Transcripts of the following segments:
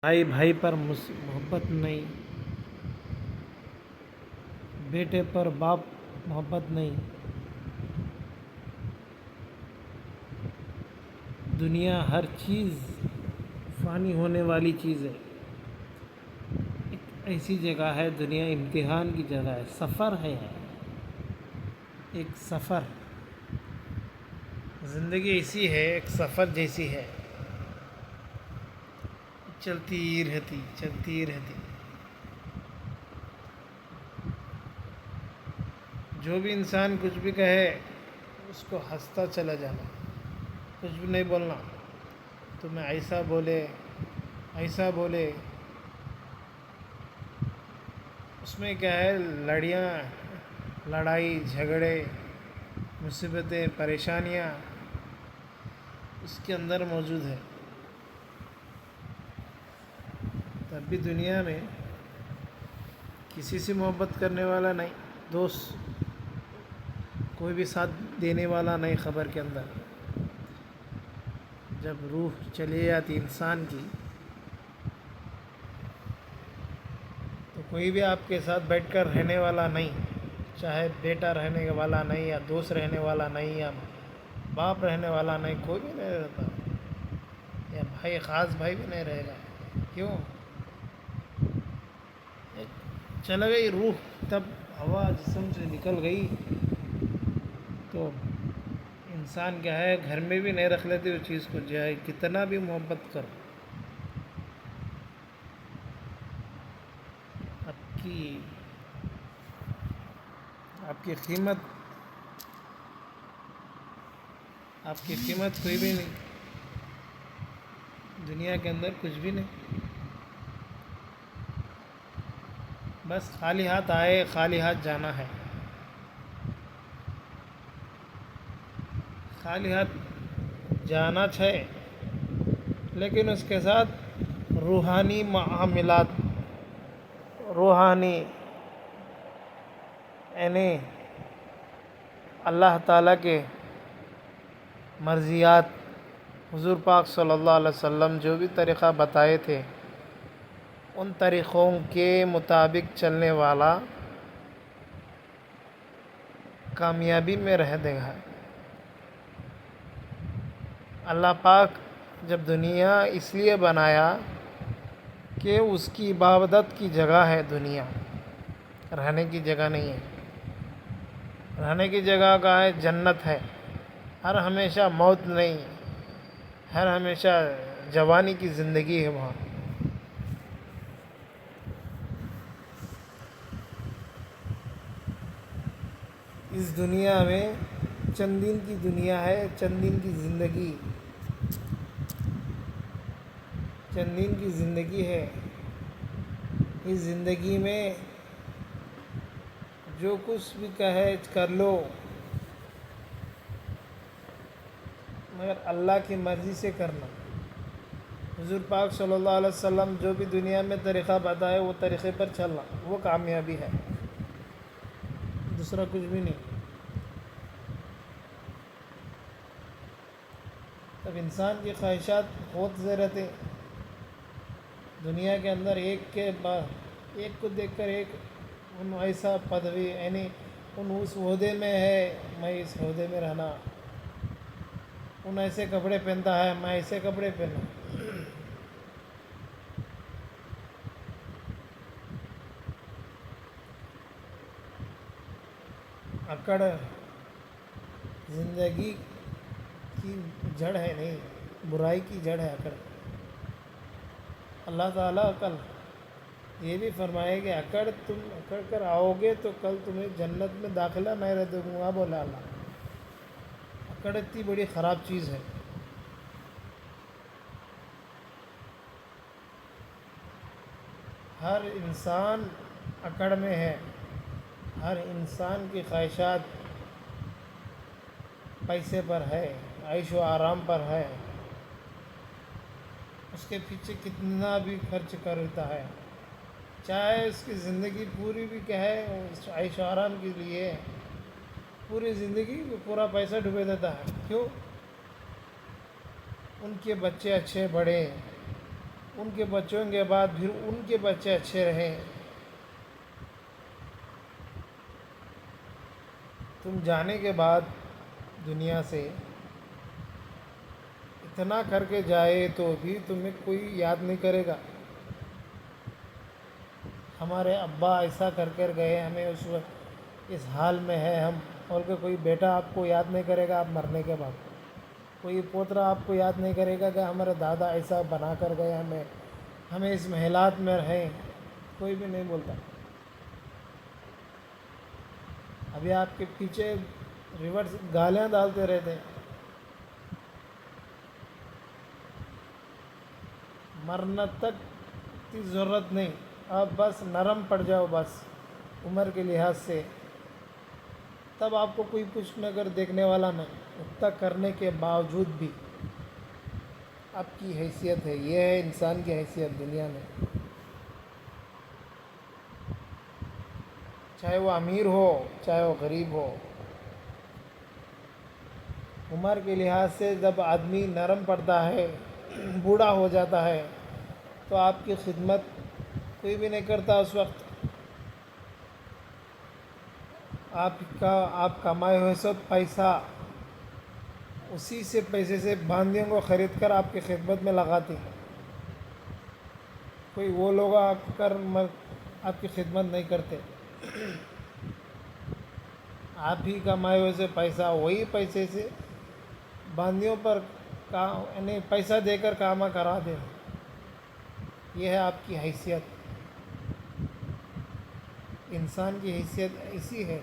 بھائی بھائی پر محبت نہیں، بیٹے پر باپ محبت نہیں۔ دنیا ہر چیز فانی ہونے والی چیز ہے۔ ایک ایسی جگہ ہے، دنیا امتحان کی جگہ ہے، سفر ہے، ایک سفر۔ زندگی ایسی ہے، ایک سفر جیسی ہے، چلتی رہتی چلتی رہتی۔ جو بھی انسان کچھ بھی کہے اس کو ہنستا چلا جانا، کچھ بھی نہیں بولنا۔ تمہیں ایسا بولے ایسا بولے، اس میں کیا ہے؟ لڑائی جھگڑے، مصیبتیں، پریشانیاں اس کے اندر موجود ہے۔ تب بھی دنیا میں کسی سے محبت کرنے والا نہیں، دوست کوئی بھی ساتھ دینے والا نہیں خبر کے اندر۔ جب روح چلی جاتی انسان کی تو کوئی بھی آپ کے ساتھ بیٹھ کر رہنے والا نہیں، چاہے بیٹا رہنے والا نہیں، یا دوست رہنے والا نہیں، یا باپ رہنے والا نہیں، کوئی بھی نہیں رہتا، یا بھائی، خاص بھائی بھی نہیں رہے گا۔ کیوں؟ چل گئی روح، تب ہوا جسم سے نکل گئی تو انسان کیا ہے، گھر میں بھی نہیں رکھ لیتے اس چیز کو، جائے کتنا بھی محبت کرو۔ آپ کی آپ کی قیمت کوئی بھی نہیں، دنیا کے اندر کچھ بھی نہیں۔ بس خالی ہاتھ آئے، خالی ہاتھ جانا ہے۔ خالی ہاتھ جانا ہے، لیکن اس کے ساتھ روحانی معاملات، روحانی یعنی اللہ تعالیٰ کے مرضیات، حضور پاک صلی اللہ علیہ وسلم جو بھی طریقہ بتائے تھے ان طریقوں کے مطابق چلنے والا کامیابی میں رہ دے گا۔ اللہ پاک جب دنیا اس لیے بنایا کہ اس کی عبادت کی جگہ ہے، دنیا رہنے کی جگہ نہیں ہے۔ رہنے کی جگہ کا ہے، جنت ہے، ہر ہمیشہ موت نہیں، ہر ہمیشہ جوانی کی زندگی ہے وہاں۔ اس دنیا میں چند دن کی دنیا ہے، چند دن کی زندگی، چند دن کی زندگی ہے۔ اس زندگی میں جو کچھ بھی کہے کر لو، مگر اللہ کی مرضی سے کرنا۔ حضور پاک صلی اللہ علیہ وسلم جو بھی دنیا میں طریقہ بتائے وہ طریقے پر چلنا، وہ کامیابی ہے، دوسرا کچھ بھی نہیں۔ تب انسان کی خواہشات بہت زیادہ دنیا کے اندر، ایک کے بعد ایک کو دیکھ کر ایک، ان ایسا پدوی، یعنی ان اس عہدے میں ہے، میں اس عہدے میں رہنا، ان ایسے کپڑے پہنتا ہے، میں ایسے کپڑے پہنوں۔ اکڑ زندگی کی جڑ ہے، نہیں، برائی کی جڑ ہے اکڑ۔ اللہ تعالیٰ کل یہ بھی فرمائے کہ تم اکڑ کر آؤ گے تو کل تمہیں جنت میں داخلہ نہیں رہ دوں گا، بولا اللہ۔ اکڑ اتنی بڑی خراب چیز ہے۔ ہر انسان اکڑ میں ہے، ہر انسان کی خواہشات پیسے پر ہے، عیش و آرام پر ہے، اس کے پیچھے کتنا بھی خرچ کرتا ہے، چاہے اس کی زندگی پوری بھی کیا ہے اس عیش و آرام کے لیے، پوری زندگی پورا پیسہ ڈبے دیتا ہے۔ کیوں؟ ان کے بچے اچھے بڑھے، ان کے بچوں کے بعد پھر ان کے بچے اچھے رہیں. تم جانے کے بعد دنیا سے اتنا کر کے جائے تو بھی تمہیں کوئی یاد نہیں کرے گا. ہمارے ابا ایسا کر کر گئے، ہمیں اس وقت اس حال میں ہے ہم، اور کہ کوئی بیٹا آپ کو یاد نہیں کرے گا آپ مرنے کے بعد. کوئی پوترا آپ کو یاد نہیں کرے گا کہ ہمارے دادا ایسا بنا کر گئے ہمیں اس محلات میں رہیں. کوئی بھی نہیں بولتا. ابھی آپ کے پیچھے ریورس گالیاں ڈالتے رہتے ہیں. مرنا تک کی ضرورت نہیں، آپ بس نرم پڑ جاؤ بس عمر کے لحاظ سے، تب آپ کو کوئی کچھ نگر دیکھنے والا نہیں. اتنا کرنے کے باوجود بھی آپ کی حیثیت ہے، یہ ہے انسان کی حیثیت دنیا میں. چاہے وہ امیر ہو چاہے وہ غریب ہو، عمر کے لحاظ سے جب آدمی نرم پڑتا ہے، بوڑھا ہو جاتا ہے، تو آپ کی خدمت کوئی بھی نہیں کرتا اس وقت. آپ کمائے ہوئے سب پیسہ اسی سے پیسے سے باندیوں کو خرید کر آپ کی خدمت میں لگاتے. کوئی وہ لوگ آپ کی خدمت نہیں کرتے. آپ ہی کمائے ہوئے سے پیسہ وہی پیسے سے باندیوں پر یعنی پیسہ دے کر کام کرا دیں. یہ ہے آپ کی حیثیت. انسان کی حیثیت ایسی ہے.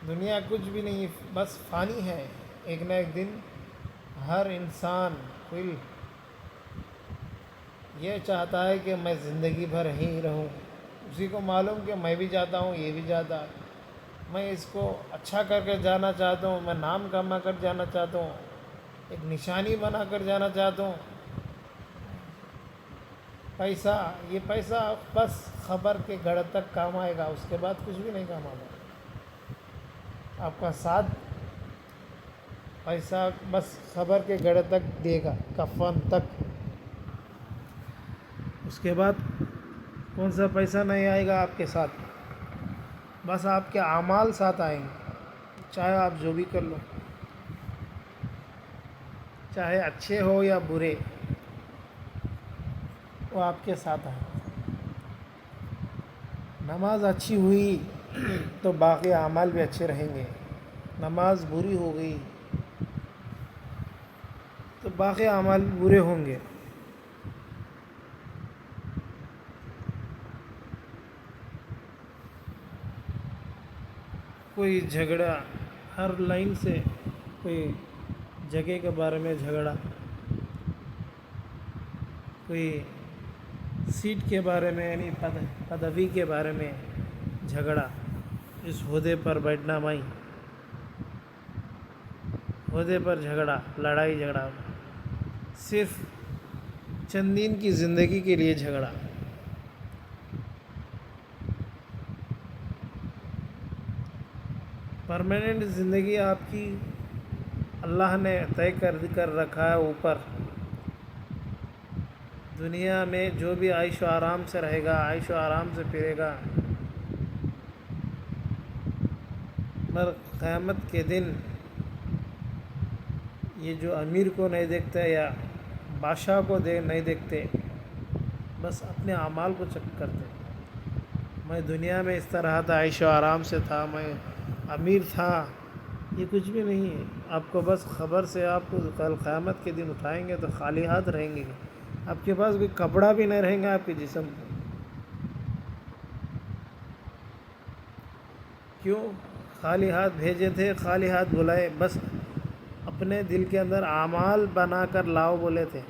دنیا کچھ بھی نہیں، بس فانی ہے. ایک نہ ایک دن ہر انسان یہ چاہتا ہے کہ میں زندگی بھر ہی رہوں. اسی کو معلوم کہ میں بھی جاتا ہوں، یہ بھی جاتا ہے. میں اس کو اچھا کر کے جانا چاہتا ہوں، میں نام کما کر جانا چاہتا ہوں، ایک نشانی بنا کر جانا چاہتا ہوں. یہ پیسہ بس خبر کے گھڑ تک کام آئے گا، اس کے بعد کچھ بھی نہیں کام آئے گا. آپ کا ساتھ پیسہ بس خبر کے گھڑ تک دے گا، کفن تک. اس کے بعد کون سا پیسہ نہیں آئے گا آپ کے ساتھ. بس آپ کے اعمال ساتھ آئیں گے. چاہے آپ جو بھی کر لو، چاہے اچھے ہو یا برے، وہ آپ کے ساتھ آئیں. نماز اچھی ہوئی تو باقی اعمال بھی اچھے رہیں گے. نماز بری ہو گئی تو باقی اعمال بھی برے ہوں گے. کوئی جھگڑا ہر لائن سے، کوئی جگہ کے بارے میں جھگڑا، کوئی سیٹ کے بارے میں یعنی پدوی کے بارے میں جھگڑا. اس عہدے پر بیٹھنا میں، عہدے پر جھگڑا، لڑائی جھگڑا، صرف چند دن کی زندگی کے لیے جھگڑا. پرماننٹ زندگی آپ کی اللہ نے طے کر رکھا ہے اوپر. دنیا میں جو بھی عیش و آرام سے رہے گا، عیش و آرام سے پھرے گا، مگر قیامت کے دن یہ جو امیر کو نہیں دیکھتے یا بادشاہ کو نہیں دیکھتے، بس اپنے اعمال کو چیک کرتے. میں دنیا میں اس طرح تھا، عیش و آرام سے تھا، میں امیر تھا. یہ کچھ بھی نہیں ہے. آپ کو بس خبر سے آپ کو کل قیامت کے دن اٹھائیں گے تو خالی ہاتھ رہیں گے. آپ کے پاس کوئی کپڑا بھی نہیں رہیں گا آپ کے جسم کو. کیوں؟ خالی ہاتھ بھیجے تھے، خالی ہاتھ بلائے. بس اپنے دل کے اندر اعمال بنا کر لاؤ بولے تھے.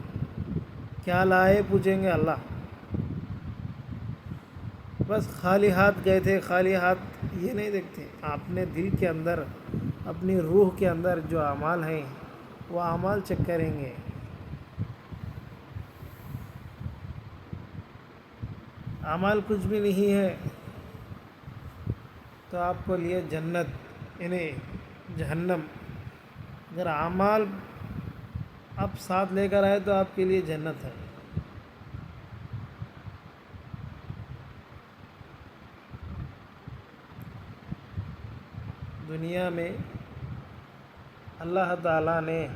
کیا لائے پوچھیں گے اللہ. بس خالی ہاتھ گئے تھے، خالی ہاتھ یہ نہیں دیکھتے. اپنے دل کے اندر، اپنی روح کے اندر جو اعمال ہیں وہ اعمال چیک کریں گے. اعمال کچھ بھی نہیں ہے تو آپ کو لیے جنت یعنی جہنم. اگر اعمال آپ ساتھ لے کر آئے تو آپ کے لیے جنت ہے۔ دنیا میں اللہ تعالیٰ نے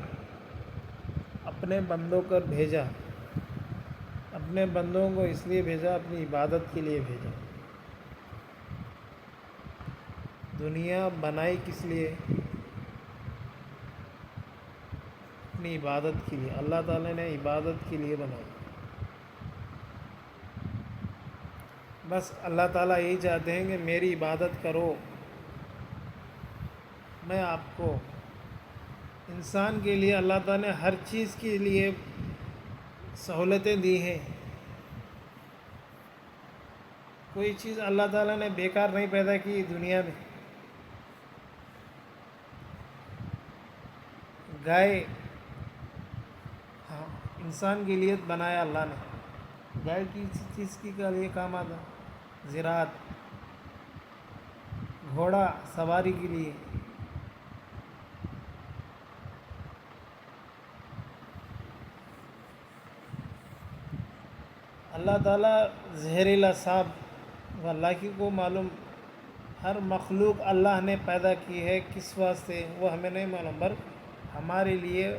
اپنے بندوں کو بھیجا، اپنے بندوں کو اس لیے بھیجا، اپنی عبادت کے لیے بھیجا۔ دنیا بنائی کس لیے؟ اپنی عبادت کے لیے۔ اللہ تعالیٰ نے عبادت کے لیے بنائی۔ بس اللہ تعالیٰ یہی چاہتے ہیں کہ میری عبادت کرو۔ میں آپ کو انسان کے لیے اللہ تعالیٰ نے ہر چیز کے لیے سہولتیں دی ہیں۔ کوئی چیز اللہ تعالیٰ نے بیکار نہیں پیدا کی دنیا میں۔ گائے انسان کے لیے بنایا اللہ نے۔ گائے کسی چیز کے لیے کام آتا، زراعت، گھوڑا سواری کے لیے، اللہ تعالیٰ زہریلا سانپ وہ اللہ کی کو معلوم۔ ہر مخلوق اللہ نے پیدا کی ہے کس واسطے وہ ہمیں نہیں معلوم، پر ہمارے لیے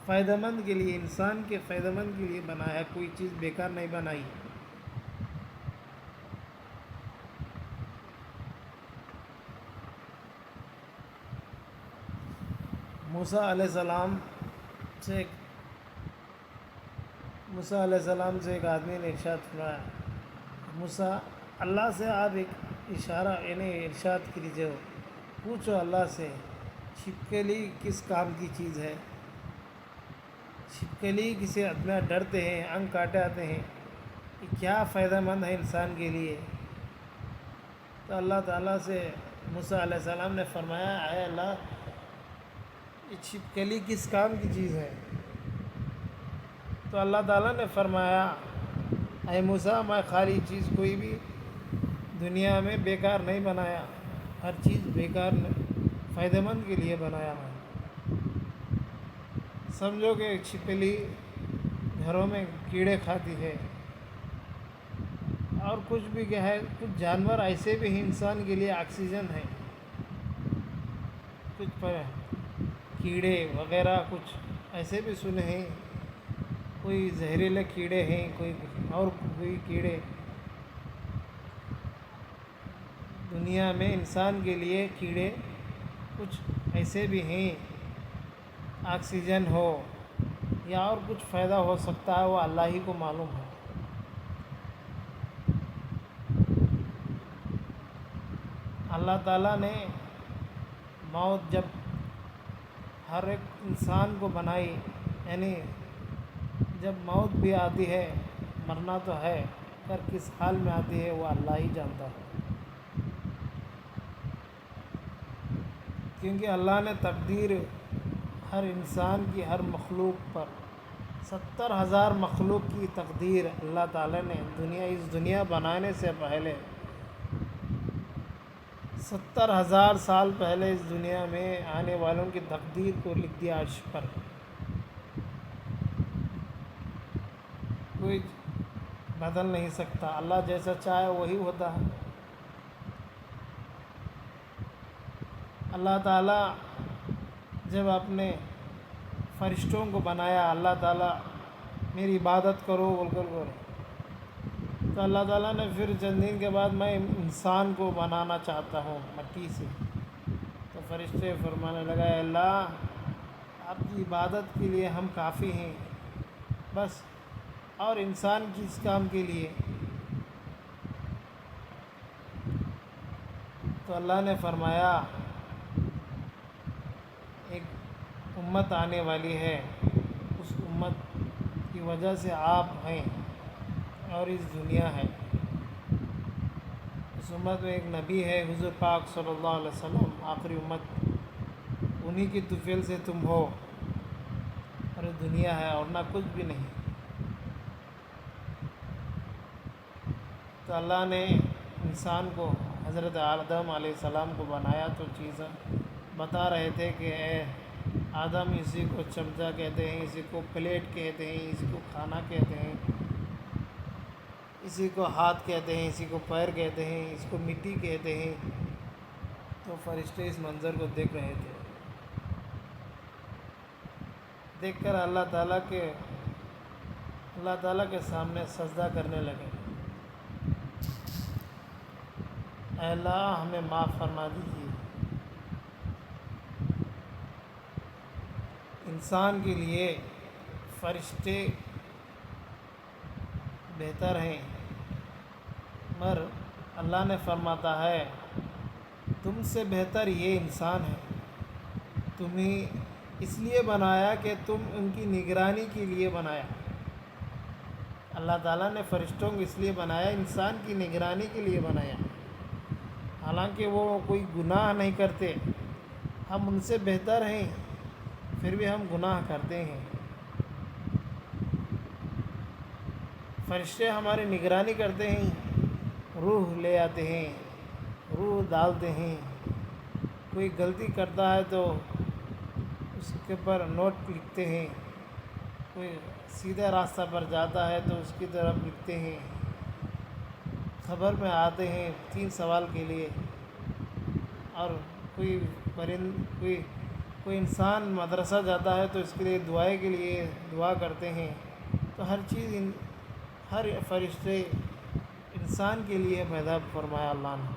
فائدہ مند کے لیے، انسان کے فائدہ مند کے لیے بنایا، کوئی چیز بیکار نہیں بنائی۔ موسیٰ علیہ السلام سے ایک آدمی نے ارشاد فرمایا، موسیٰ اللہ سے آپ ایک اشارہ یعنی ارشاد کیجیے، پوچھو اللہ سے چھپکلی کس کام کی چیز ہے؟ چھپکلی کسی اتنا ڈرتے ہیں، انگ کاٹے آتے ہیں، کہ کیا فائدہ مند ہے انسان کے لیے؟ تو اللہ تعالیٰ سے موسیٰ علیہ السلام نے فرمایا، اے اللہ یہ چھپکلی کس کام کی چیز ہے؟ تو اللہ تعالیٰ نے فرمایا، اے موسیٰ میں خالی چیز کوئی بھی دنیا میں بیکار نہیں بنایا، ہر چیز بیکار فائدہ مند کے لیے بنایا میں۔ سمجھو کہ چھپکلی گھروں میں کیڑے کھاتی ہے، اور کچھ بھی کیا ہے، کچھ جانور ایسے بھی ہیں انسان کے لیے آکسیجن ہے، کچھ کیڑے وغیرہ کچھ ایسے بھی سنے ہیں، کوئی زہریلے کیڑے ہیں، کوئی کیڑے دنیا میں انسان کے لیے کیڑے کچھ ایسے بھی ہیں، آکسیجن ہو یا اور کچھ فائدہ ہو سکتا ہے، وہ اللہ ہی کو معلوم ہے۔ اللہ تعالیٰ نے موت جب ہر ایک انسان کو بنائی، یعنی جب موت بھی آتی ہے، مرنا تو ہے، پر کس حال میں آتی ہے وہ اللہ ہی جانتا ہے، کیونکہ اللہ نے تقدیر ہر انسان کی، ہر مخلوق پر 70,000 مخلوق کی تقدیر اللہ تعالیٰ نے اس دنیا بنانے سے پہلے 70,000 سال پہلے اس دنیا میں آنے والوں کی تقدیر کو لکھ دیا عرش پر۔ کوئی بدل نہیں سکتا، اللہ جیسا چاہے وہی ہوتا ہے۔ اللہ تعالیٰ جب اپنے فرشتوں کو بنایا، اللہ تعالیٰ میری عبادت کرو بول کر، تو اللہ تعالیٰ نے پھر چند دن کے بعد میں انسان کو بنانا چاہتا ہوں مٹی سے، تو فرشتے فرمانے لگا، اے اللہ آپ کی عبادت کے لیے ہم کافی ہیں، بس اور انسان کس کام کے لیے؟ تو اللہ نے فرمایا، ایک امت آنے والی ہے، اس امت کی وجہ سے آپ ہیں اور اس دنیا ہے۔ اس امت میں ایک نبی ہے، حضور پاک صلی اللہ علیہ وسلم، آخری امت، انہی کی طفیل سے تم ہو، اور یہ دنیا ہے اور نہ کچھ بھی نہیں۔ تو اللہ نے انسان کو، حضرت آدم علیہ السلام کو بنایا، تو چیزیں بتا رہے تھے کہ اے آدم اسی کو چمچہ کہتے ہیں، اسی کو پلیٹ کہتے ہیں، اسی کو کھانا کہتے ہیں، اسی کو ہاتھ کہتے ہیں، اسی کو پیر کہتے ہیں، اس کو مٹی کہتے ہیں۔ تو فرشتے اس منظر کو دیکھ رہے تھے، دیکھ کر اللہ تعالیٰ کے سامنے سجدہ کرنے لگے۔ اے اللہ ہمیں معاف فرما دیجیے۔ انسان کے لیے فرشتے بہتر ہیں، مگر اللہ نے فرماتا ہے تم سے بہتر یہ انسان ہے، تمہیں اس لیے بنایا کہ تم ان کی نگرانی کے لیے بنایا۔ اللہ تعالیٰ نے فرشتوں کو اس لیے بنایا، انسان کی نگرانی کے لیے بنایا، حالانکہ وہ کوئی گناہ نہیں کرتے، ہم ان سے بہتر ہیں پھر بھی ہم گناہ کرتے ہیں۔ فرشتے ہماری نگرانی کرتے ہیں، روح لے آتے ہیں، روح ڈالتے ہیں، کوئی غلطی کرتا ہے تو اس کے اوپر نوٹ لکھتے ہیں، کوئی سیدھا راستہ پر جاتا ہے تو اس کی طرف لکھتے ہیں، خبر میں آتے ہیں 3 سوال کے لیے، اور کوئی انسان مدرسہ جاتا ہے تو اس کے لیے دعائیں کے لیے دعا کرتے ہیں۔ تو ہر فرشتے انسان کے لیے پیدا فرمایا اللہ نے۔